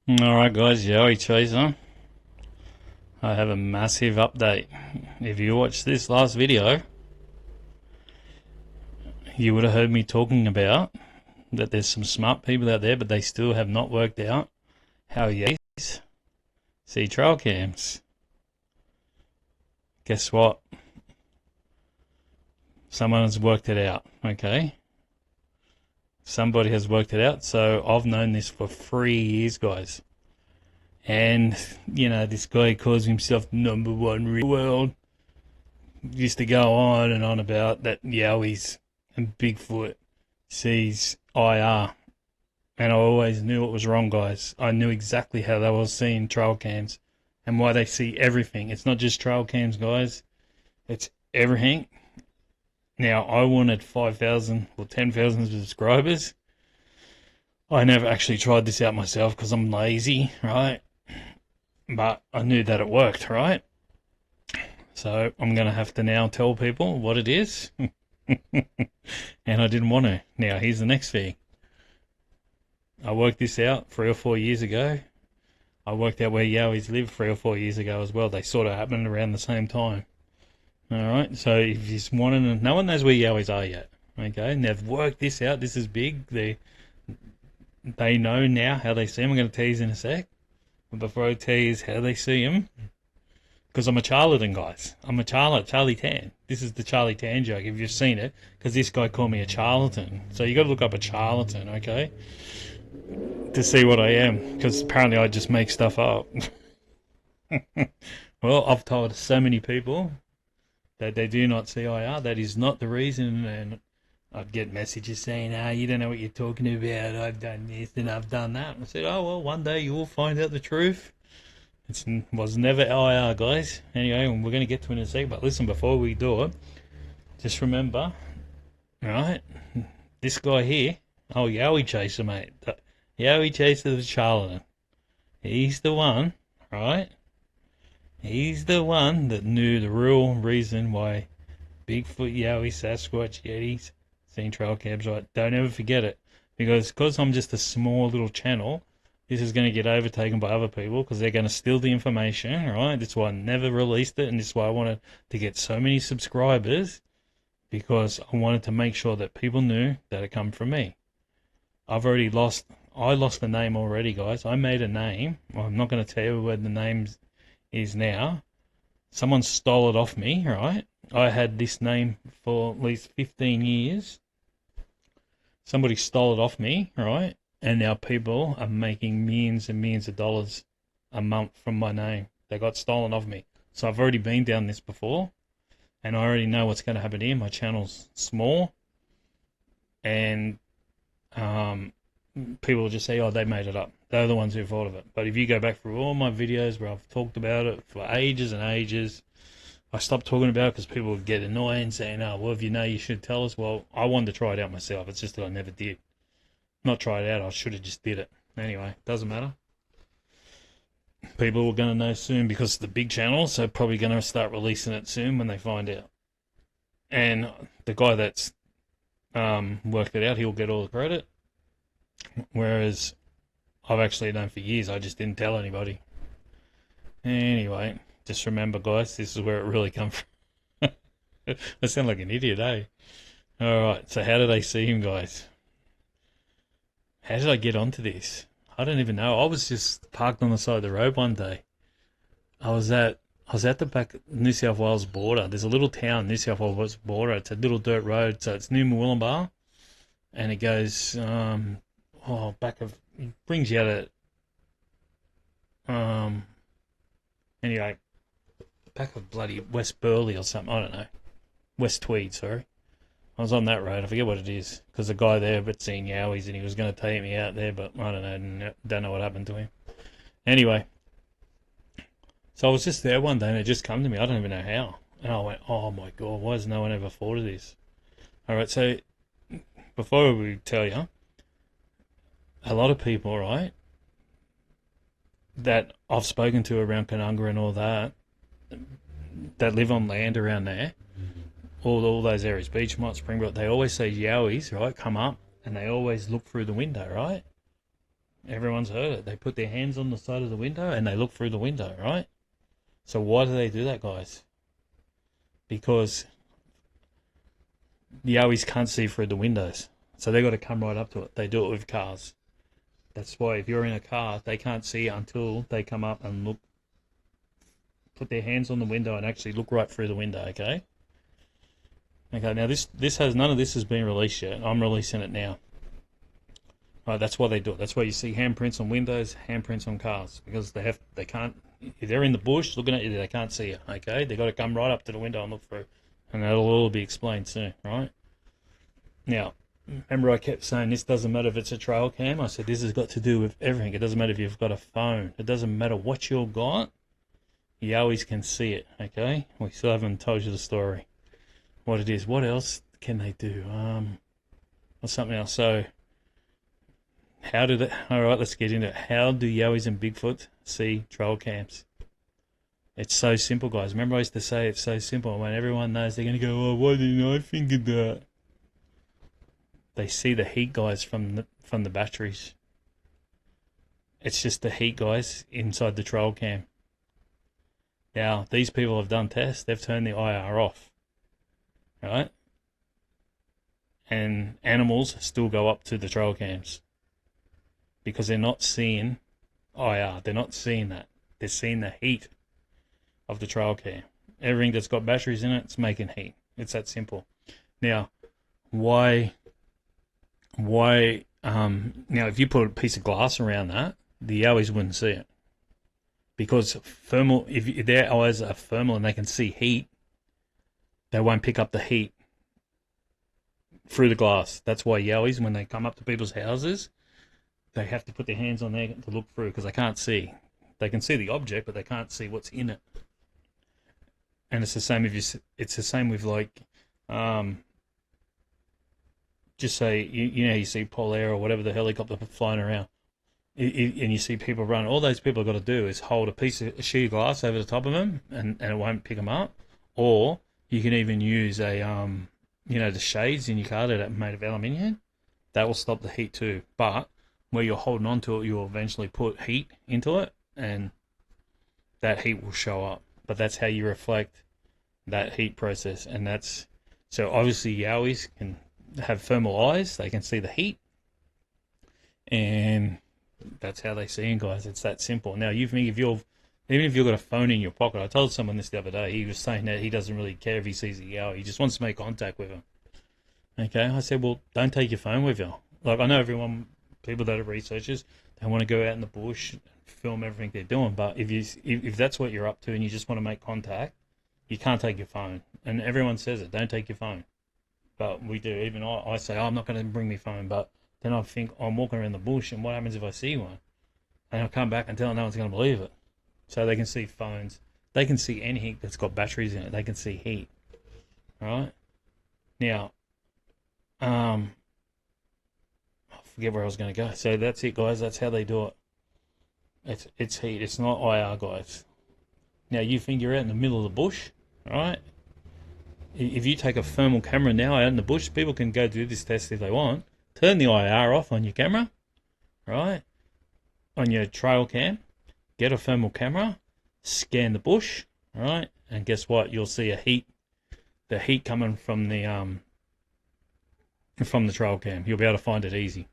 Alright guys, Yowie Chaser. I have a massive update. If you watched this last video, you would have heard me talking about that there's some smart people out there, but they still have not worked out how you see trail cams. Guess what? Someone has worked it out, okay? Somebody has worked it out, so I've known this for 3 years, guys. And, this guy calls himself #1 in the world. Used to go on and on about that Yowies and Bigfoot sees IR. And I always knew it was wrong, guys. I knew exactly how they were seeing trail cams and why they see everything. It's not just trail cams, guys. It's everything. Now, I wanted 5,000 or 10,000 subscribers. I never actually tried this out myself because I'm lazy, right? But I knew that it worked, right? So I'm going to have to now tell people what it is. And I didn't want to. Now, here's the next thing. I worked this out 3 or 4 years ago. I worked out where Yowies live 3 or 4 years ago as well. They sort of happened around the same time. Alright, so if you just want to know, no one knows where Yowies are yet. Okay, and they've worked this out. This is big. They know now how they see them. I'm going to tease in a sec. But before I tease how they see them, because I'm a charlatan, guys. I'm a Charlie Tan. This is the Charlie Tan joke, if you've seen it, because this guy called me a charlatan. So you got to look up a charlatan, okay, to see what I am, because apparently I just make stuff up. Well, I've told so many people that they do not see IR. That is not the reason, and I'd get messages saying, you don't know what you're talking about. I've done this and I've done that. I said, oh, well, one day you will find out the truth. It was never IR, guys. Anyway, we're going to get to it in a sec. But listen, before we do it, just remember, right? This guy here, Yowie Chaser, mate. Yowie Chaser the charlatan. He's the one, right? He's the one that knew the real reason why Bigfoot, Yowie, Sasquatch, Yetis seen trail cams, right? Don't ever forget it. Because I'm just a small little channel, this is going to get overtaken by other people because they're going to steal the information, right? That's why I never released it, and this is why I wanted to get so many subscribers, because I wanted to make sure that people knew that it come from me. I lost the name already, guys. I made a name. Well, I'm not going to tell you where the name is now. Someone stole it off me, right? I had this name for at least 15 years. Somebody stole it off me, right? And now people are making millions and millions of dollars a month from my name. They got stolen off me. So I've already been down this before, and I already know what's going to happen here. My channel's small, and people will just say, oh, they made it up. They're the ones who thought of it. But if you go back through all my videos where I've talked about it for ages and ages, I stopped talking about it because people would get annoyed and saying, oh, well, if you know, you should tell us. Well, I wanted to try it out myself. It's just that I never did. Not try it out, I should have just did it. Anyway, doesn't matter. People are going to know soon because it's the big channel, so probably going to start releasing it soon when they find out. And the guy that's worked it out, he'll get all the credit. Whereas I've actually known for years, I just didn't tell anybody. Anyway, just remember, guys, this is where it really comes from. I sound like an idiot, eh? Alright, so how do they see him, guys? How did I get onto this? I don't even know. I was just parked on the side of the road one day. I was at the back New South Wales border. There's a little town, New South Wales border. It's a little dirt road, so it's near Murwillumbah, and it goes it brings you out of anyway, back of bloody West Burleigh or something. I don't know, West Tweed. Sorry. I was on that road. I forget what it is because the guy there had seen Yowies and he was going to take me out there, but I don't know what happened to him. Anyway, so I was just there one day and it just come to me. I don't even know how. And I went, oh my God, why has no one ever thought of this? All right, so before we tell you, a lot of people, right, that I've spoken to around Canunga and all that live on land around there, all those areas, Beachmont, Springbrook, they always say Yowies, right, come up, and they always look through the window, right? Everyone's heard it. They put their hands on the side of the window and they look through the window, right? So why do they do that, guys? Because the Yowies can't see through the windows. So they got to come right up to it. They do it with cars. That's why if you're in a car, they can't see until they come up and look, put their hands on the window and actually look right through the window, okay? Okay, now this has, none of this has been released yet. I'm releasing it now. Right, that's why they do it. That's why you see handprints on windows, handprints on cars, because they can't, if they're in the bush looking at you, they can't see you, okay? They got to come right up to the window and look through, and that'll all be explained soon, right? Now, remember I kept saying this doesn't matter if it's a trail cam. I said this has got to do with everything. It doesn't matter if you've got a phone. It doesn't matter what you've got. You always can see it, okay? We still haven't told you the story, what it is. What else can they do? Or something else. So, how do they? All right, let's get into it. How do Yowies and Bigfoot see trail cams? It's so simple, guys. Remember I used to say it's so simple. When everyone knows, they're going to go, oh, why didn't I think of that? They see the heat, guys, from the batteries. It's just the heat, guys, inside the trail cam. Now, these people have done tests. They've turned the IR off, right? And animals still go up to the trail cams because they're not seeing IR. They're not seeing that. They're seeing the heat of the trail cam. Everything that's got batteries in it, it's making heat. It's that simple. Now, why now if you put a piece of glass around that, the Yowies wouldn't see it, because thermal, if their eyes are thermal and they can see heat, they won't pick up the heat through the glass. That's why Yowies, when they come up to people's houses, they have to put their hands on there to look through, because they can't see. They can see the object, but they can't see what's in it. And it's the same it's the same with, like, just say, you know, you see Polair or whatever the helicopter flying around, and you see people running. All those people have got to do is hold a sheet of glass over the top of them, and it won't pick them up. Or you can even use a, you know, the shades in your car that are made of aluminium. That will stop the heat too. But where you're holding on to it, you'll eventually put heat into it, and that heat will show up. But that's how you reflect that heat process, and that's, so obviously Yowies can have thermal eyes. They can see the heat, and that's how they see it, guys. It's that simple. Now, you think even if you've got a phone in your pocket, I told someone this the other day. He was saying that he doesn't really care if he sees a Yowie. He just wants to make contact with him. Okay, I said, well, don't take your phone with you. Like, I know people that are researchers, they want to go out in the bush and film everything they're doing. But if that's what you're up to and you just want to make contact, you can't take your phone. And everyone says it, don't take your phone. But we do. Even I say, oh, I'm not going to bring my phone. But then I think, I'm walking around the bush, and what happens if I see one? And I'll come back and tell them no one's going to believe it. So they can see phones. They can see anything that's got batteries in it. They can see heat. Right? Now, I forget where I was going to go. So that's it, guys. That's how they do it. It's heat. It's not IR, guys. Now, you think you're out in the middle of the bush, right? If you take a thermal camera now out in the bush, people can go do this test if they want. Turn the IR off on your camera, right? On your trail cam. Get a thermal camera, scan the bush, right? And guess what? You'll see the heat coming from the trail cam. You'll be able to find it easy.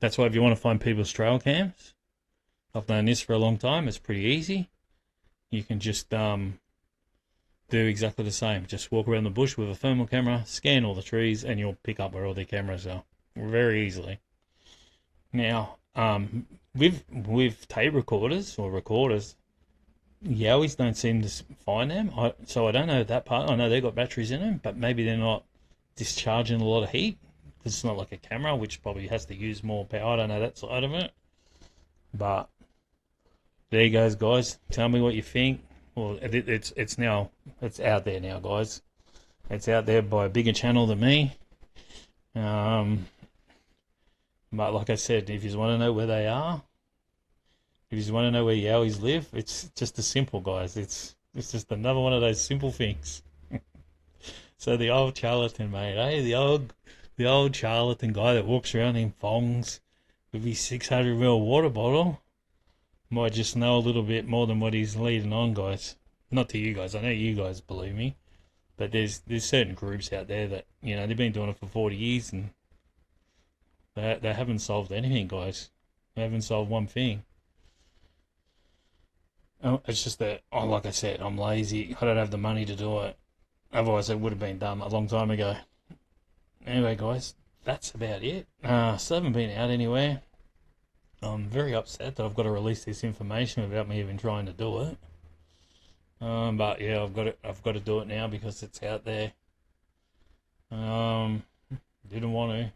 That's why if you want to find people's trail cams, I've done this for a long time. It's pretty easy. You can just do exactly the same. Just walk around the bush with a thermal camera, scan all the trees, and you'll pick up where all their cameras are very easily. Now, with tape recorders or recorders, Yowies don't seem to find them. So I don't know that part. I know they've got batteries in them, but maybe they're not discharging a lot of heat, because it's not like a camera, which probably has to use more power. I don't know that side of it. But there you go, guys. Tell me what you think. Well, it's out there now, guys. It's out there by a bigger channel than me. But like I said, if you want to know where they are, if you want to know where Yowies live, it's just as simple, guys. It's just another one of those simple things. So the old charlatan, mate, the old charlatan guy that walks around in thongs with his 600 ml water bottle, might just know a little bit more than what he's leading on, guys. Not to you guys. I know you guys believe me, but there's certain groups out there that, you know, they've been doing it for 40 years and they haven't solved anything, guys. They haven't solved one thing. Oh, it's just that, oh, like I said, I'm lazy. I don't have the money to do it. Otherwise, it would have been done a long time ago. Anyway, guys, that's about it. Still haven't been out anywhere. I'm very upset that I've got to release this information without me even trying to do it. But yeah, I've got to do it now because it's out there. Didn't want to.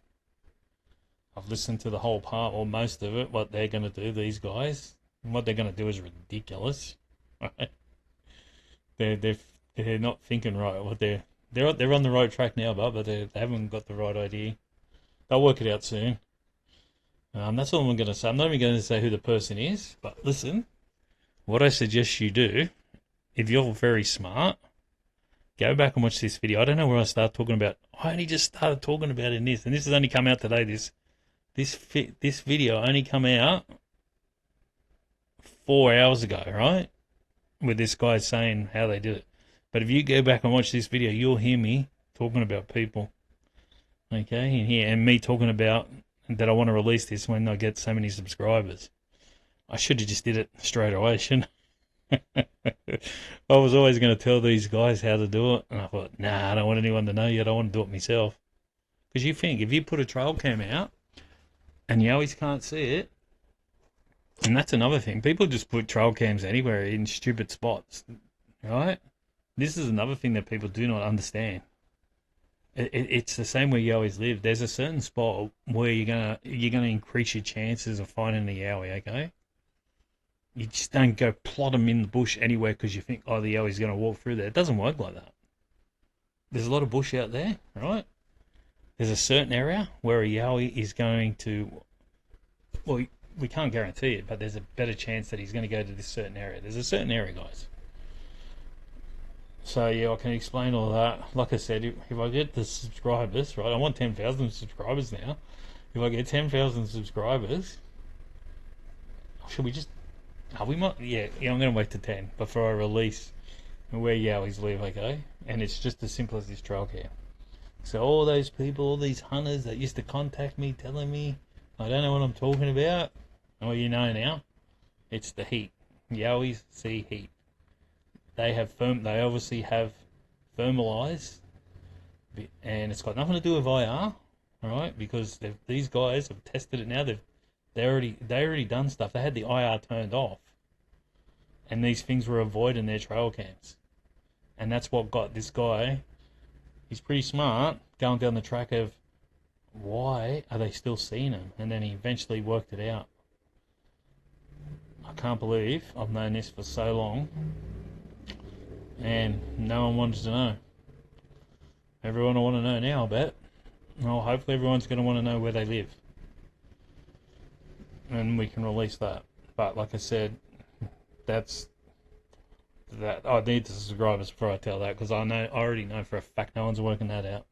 I've listened to the whole part or most of it. What they're going to do, these guys, and what they're going to do is ridiculous. Right? They're not thinking right. What they're on the right track now, but they haven't got the right idea. They'll work it out soon. That's all I'm going to say. I'm not even going to say who the person is, but listen, what I suggest you do, if you're very smart, go back and watch this video. I don't know where I start talking about. I only just started talking about it in this, and this has only come out today. This video only come out 4 hours ago, right? With this guy saying how they did it. But if you go back and watch this video, you'll hear me talking about people. Okay, and me talking about that I want to release this when I get so many subscribers. I should have just did it straight away, shouldn't I? I was always going to tell these guys how to do it, and I thought, nah, I don't want anyone to know yet. I want to do it myself. Because you think, if you put a trail cam out, and you always can't see it, and that's another thing. People just put trail cams anywhere in stupid spots, right? This is another thing that people do not understand. It's the same where Yowies live. There's a certain spot where you're gonna increase your chances of finding a Yowie. Okay, you just don't go plot them in the bush anywhere because you think, oh, the Yowie's gonna walk through there. It doesn't work like that. There's a lot of bush out there, right? There's a certain area where a Yowie is going to. Well, we can't guarantee it, but there's a better chance that he's going to go to this certain area. There's a certain area, guys. So yeah, I can explain all that. Like I said, if I get the subscribers, right, I want 10,000 subscribers now. If I get 10,000 subscribers, should we just? Oh, we might. Yeah, I'm going to wait to 10 before I release where Yowies live. Okay, and it's just as simple as this trail cam. So all those people, all these hunters that used to contact me, telling me I don't know what I'm talking about. Well, you know now. It's the heat. Yowies see heat. They obviously have thermal eyes, and it's got nothing to do with IR, right? Because these guys have tested it now. They already done stuff. They had the IR turned off, and these things were avoiding their trail cams, and that's what got this guy. He's pretty smart, going down the track of why are they still seeing him, and then he eventually worked it out. I can't believe I've known this for so long. And no one wanted to know. Everyone will want to know now, I bet. Well, hopefully everyone's going to want to know where they live. And we can release that. But like I said, that's that. I need the subscribers before I tell that, because I already know for a fact no one's working that out.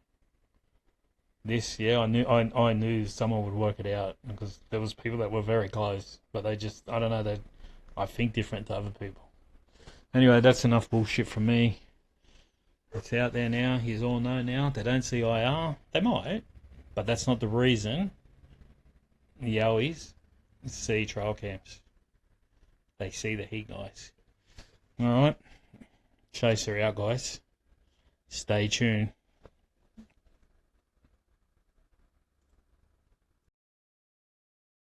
This, yeah, I knew someone would work it out, because there was people that were very close, but they just, I don't know, I think different to other people. Anyway, that's enough bullshit from me. It's out there now. You all know now. They don't see IR. They might, but that's not the reason the Yowies see trail cams. They see the heat, guys. Alright. Chaser out, guys. Stay tuned.